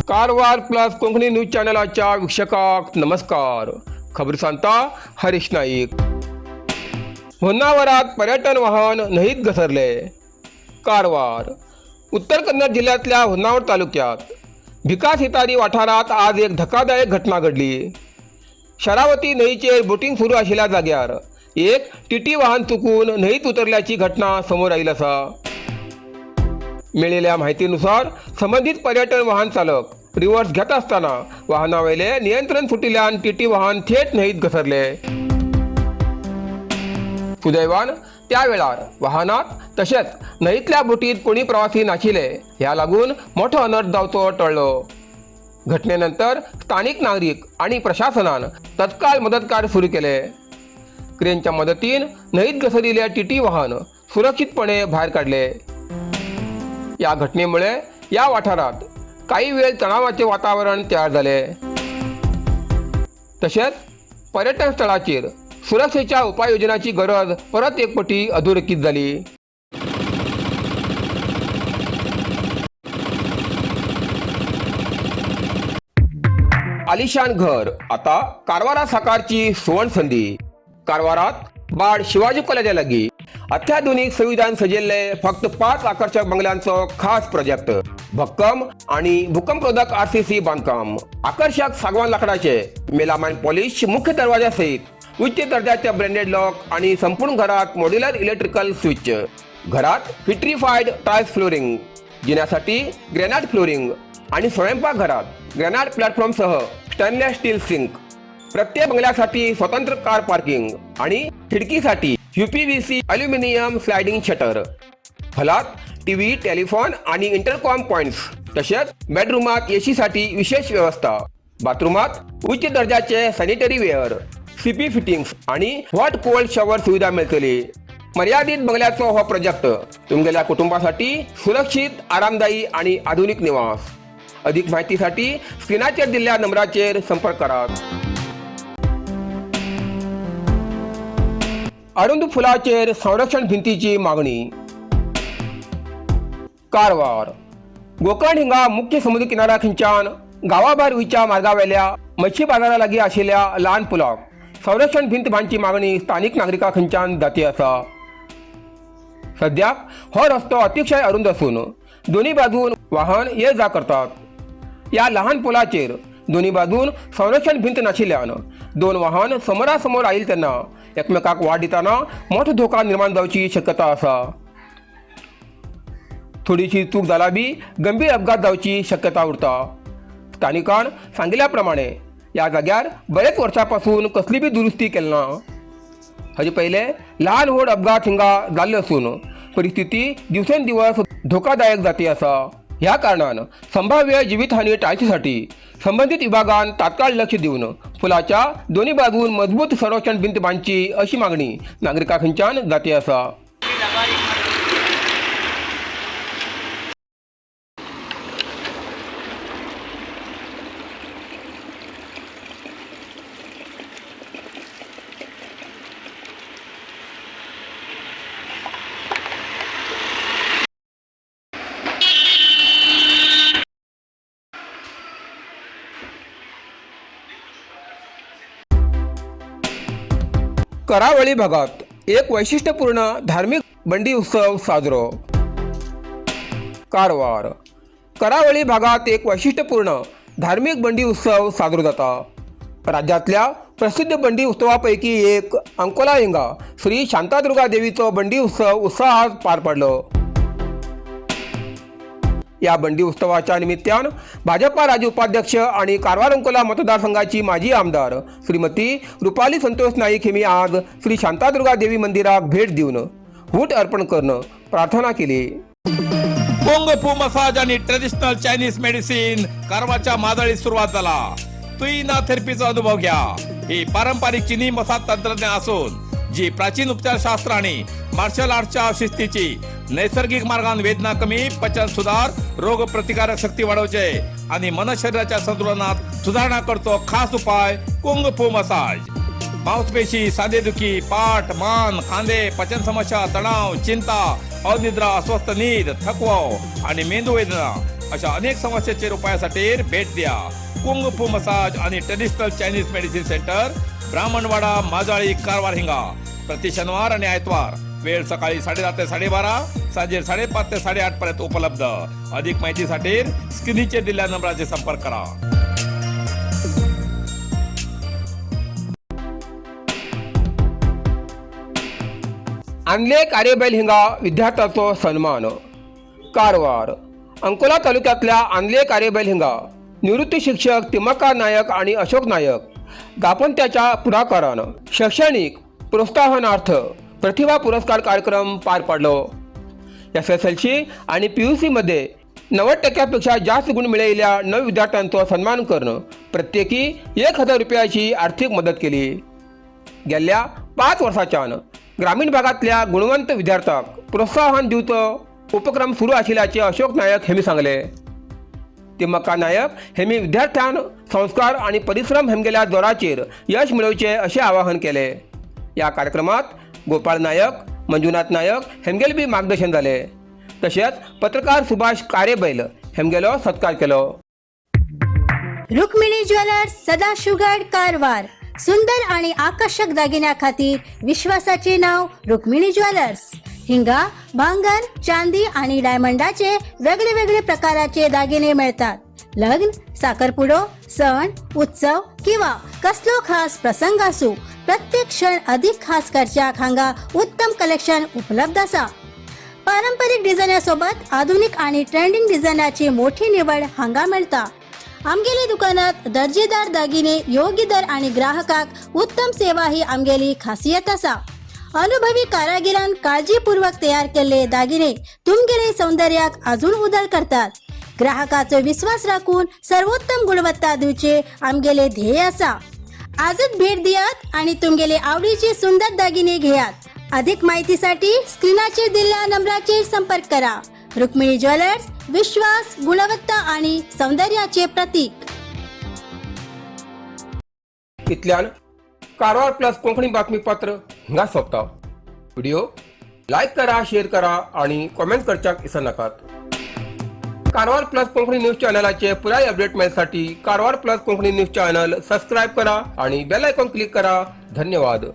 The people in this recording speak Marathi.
कारवार प्लस कोंकणी न्यूज चॅनलाच्या वीक्षकांक नमस्कार. खबर सांगता हरीश नाईक. होन्नावरात पर्यटन वाहन न्हंयेत घसरले. कारवार. उत्तर कन्नड जिल्ह्यातल्या होन्नावर तालुक्यात भिका सितारी वाठारात आज एक धक्कादायक घटना घडली. शरावती न्हंयचेर बोटिंग सुरू आशिल्ल्या जाग्यार एक टीटी वाहन चुकून न्हंयेत उतरल्याची घटना समोर आयली आसा. मिळालेल्या माहितीनुसार संबंधित पर्यटन वाहन चालक रिव्हर्स घेत असताना वाहनावेले नियंत्रण सुटिल्ल्यान टीटी वाहन थेट न्हंयेत घसरले. सुदैवान त्या वेळार वाहनात तसेच न्हंयेतल्या बोटीत कोणी प्रवासी नाशिले, ह्या लागून मोठो अनर्थ जावचो टळलो. घटनेनंतर स्थानिक नागरिक आणि प्रशासनान तत्काळ मदतकार्य सुरू केले. क्रेनच्या मदतीन न्हंयेत घसरिल्ले टीटी वाहन सुरक्षितपणे बाहेर काढले. या घटनेमुळे या वाठारात काही वेळ तणावाचे वातावरण तयार झाले. तसेच पर्यटन स्थळाचेर सुरक्षेच्या उपाययोजनाची गरज परत एक पटी अधोरेखित झाली. आलिशान घर आता कारवारा साकारची सुवर्ण संधी. कारवारात बाळ शिवाजी कॉलेजा लागीं अत्याधुनिक सुविधान सजिल्ले फक्त 5 आकर्षक बंगल्यांचो खास प्रोजेक्ट. भक्कम आणि भूकंपरोधक RCC बांधकाम, आकर्षक सागवान लाकडाचे मेलामाइन पॉलिश मुख्य दरवाजा सहित उच्च दर्जाचे ब्रँडेड लॉक आणि संपूर्ण घरात मॉड्युलर इलेक्ट्रिकल स्विच. घरात विट्रिफाईड टाइल्स फ्लोरिंग, जिन्यासाठी ग्रेनाइट फ्लोरिंग आणि स्वयंपाकघरात ग्रेनाइट प्लॅटफॉर्मसह स्टेनलेस स्टील सिंक. प्रत्येक बंगल्यासाठी स्वतंत्र कार पार्किंग आणि खिडकीसाठी UPVC अल्युमिनियम स्लायडिंग शटर. हॉलात टीव्ही, टेलिफोन आणि इंटरकॉम पॉइंट्स. तसेच बेडरूमात AC साठी विशेष व्यवस्था. बाथरूमात उच्च दर्जाचे सॅनिटरी वेअर, CP फिटिंग्स आणि हॉट कोल्ड शॉवर सुविधा मिळतली. मर्यादित बंगल्याचो हो प्रोजेक्ट तुमगेल्या कुटुंबासाठी सुरक्षित, आरामदायी आणि आधुनिक निवास. अधिक माहितीसाठी स्क्रीनाचेर दिल्ल्या नंबराचेर संपर्क करा. अरुंद फुलाचेर संरक्षण भिंतीची मागणी. कारवार. गोकर्ण हिंगा मुख्य समुद्र किनारा खिंचान गावाभायर वयच्या मार्गावेल्या मच्छी बाजारा लागीं आशिल्ल्या ल्हान पुलाक संरक्षण भिंत बांदची मागणी स्थानिक नागरिकां खिंचान जाती आसा. सद्याक हो रस्तो अतिशय अरुंद असून दोन्ही बाजून वाहन ये जा करतात. या लहान पुलाचेर दोन्ही बाजून संरक्षण भिंत नाशिल्ल्यान दोन वाहन समोरासमोर आयिल्ले तेन्ना एकमेकाक वाट दिताना मोठो धोका निर्माण जावची शक्यता आसा. थोडीशी चूक जाला बी गंभीर अपघात जावची शक्यता उरता. स्थानिकान सांगिल्ल्या प्रमाणे या जाग्यार बरेच वर्षांपासून कसली बी दुरुस्ती केली ना. हाचे पयले ल्हान व्हड अपघात हिंगा जाल्ले असून परिस्थिती दिवसेंदिवस धोकादायक जाती आसा. ह्या कारणान संभाव्य जीवितहानी टाळचीसाठी संबंधित विभागान तात्काळ लक्ष दिवन पुलाच्या दोन्ही बाजून मजबूत संरक्षण भिंत बांदची अशी मागणी नागरिकां खंयच्यान जाती आसा. करावळी भागात एक वैशिष्ट्यपूर्ण धार्मिक बंडी उत्सव साजरो. कारवार. करावळी भागात एक वैशिष्ट्यपूर्ण धार्मिक बंडी उत्सव साजरो जाता. राज्यातल्या प्रसिद्ध बंडी उत्सवापैकी एक अंकोला हिंगा श्री शांतादुर्गा देवीचो बंडी उत्सव उत्साहात पार पडलो. या बंडी उत्सवाच्या निमित्तान भाजपा राज्य उपाध्यक्ष आणि कारवार अंकोला मतदारसंघाची माजी आमदार श्रीमती रुपाली संतोष नाईक हिमी आज श्री शांतादुर्गा देवी मंदिराक भेट दिवन हूट अर्पण करून प्रार्थना केली. कुंग फू मसाज आणि ट्रेडिशनल चायनीज मेडिसिन कारवारच्या मादळीत सुरुवात झाला. तुईना थेरपीचा अनुभव घ्या. ही पारंपरिक चीनी मसाज तंत्रज्ञान असून जी प्राचीन उपचारशास्त्र आणि मार्शल आर्टच्या शिस्तीची नैसर्गिक मार्गाने वेदना कमी, पचन सुधार, रोग प्रतिकारक शक्ती वाढवचे आणि मन शरीराच्या संतुलनात सुधारणा करतो. खास उपाय कुंग फू मसाज. मांसपेशी, सांधेदुखी, पाठ, मान, खांदे, पचन समस्या, तणाव, चिंता, अनिद्रा, अस्वस्थ नींद, थकवा आणि मेंदू वेदना अशा अनेक समस्येचे उपायासाठी भेट द्या कुंग फू मसाज आणि traditional Chinese medicine centre, Brahmanwada, Majali, Karwar हिंगा. प्रति शनिवार आणि आयतवार. वेळ सकाळी 10:30 ते 12:30, सांजे 5:30 ते 8:30 पर्यंत उपलब्ध. अधिक माहितीसाठी स्क्रीनचे दिलेल्या नंबराचे संपर्क करा. आणले कार्यबैल हिंगा विद्यार्थ्यांचा सन्मान. कारवार. अंकोला तालुक्यातल्या आणले कार्यबैल हिंगा निवृत्त शिक्षक तिमक्का नायक आणि अशोक नायक गापंत्याच्या पुढाकारानं शैक्षणिक प्रोत्साहनार्थ प्रतिभा पुरस्कार कार्यक्रम पार पाडलो. SSLC आणि PUC मध्ये 90% जास्त गुण मिळवलेल्या 9 विद्यार्थ्यांचा सन्मान करणं, प्रत्येकी 1000 रुपयाची आर्थिक मदत केली. गेल्या 5 वर्षाच्यान ग्रामीण भागातल्या गुणवंत विद्यार्थ्यांक प्रोत्साहन दिवचो उपक्रम सुरू आशिल्ल्याचे अशोक नायक हेमी सांगले. तिमक्का नायक हेमी विद्यार्थ्यांक संस्कार आणि परिश्रम हेमगेल्या जोराचेर यश मिळवचे असे आवाहन केले. या कार्यक्रमात गोपाळ नायक, मंजुनाथ नायक हेमगेल बी मार्गदर्शन झाले. तसेच पत्रकार सुभाष कार्यबैल हेमगेलो सत्कार केलो. रुक्मिणी ज्वेलर्स, सदाशिवगड, कारवार. सुंदर आणि आकर्षक दागिन्या खातीर विश्वासाचे नाव रुक्मिणी ज्वेलर्स. हिंगा भांगर, चांदी आणि डायमंडाचे वेगळे वेगळे प्रकाराचे दागिने मिळतात. लग्न, साखरपुडो, सण, उत्सव किंवा कसलो खास प्रसंग असो, प्रत्येक क्षण अधिक खास करच्याक हांगा उत्तम कलेक्शन उपलब्ध असा. पारंपरिक डिझायनासोबत आधुनिक आणि ट्रेंडिंग डिझायनाची मोठी निवड हांगा मिळता. आमगेली दुकानात दर्जेदार दागिने, योग्य दर आणि ग्राहकाक उत्तम सेवा ही आमगेली खासियत असा. अनुभवी कारागिरान काळजीपूर्वक तयार केलेले दागिने तुमगेले सौंदर्याक अजून उदळ करतात. ग्राहकाचो विश्वास राखून सर्वोत्तम गुणवत्ता दिवचे आमगेले ध्येय असा. आजच भेट दियात आणि तुमगेले आवडीचे सुंदर दागिने घेयात. अधिक माहितीसाठी स्क्रीनाचे दिलेल्या नंबराचे संपर्क करा. रुक्मिणी ज्वेलर्स, विश्वास, गुणवत्ता आणि सौंदर्याचे प्रतीक. इतल्यान कारवार प्लस कोंकणी बातमीपत्र हिंगा सोंपता. व्हिडिओ लाईक करा, शेअर करा आणि कॉमेंट करच्याक विसरू नकात. कारवार प्लस कोंकणी न्यूज चॅनलाचे पुराय अपडेट मिळण्यासाठी Karwar plus Konkani news channel subscribe करा आणि बेल आयकॉन क्लिक करा. धन्यवाद.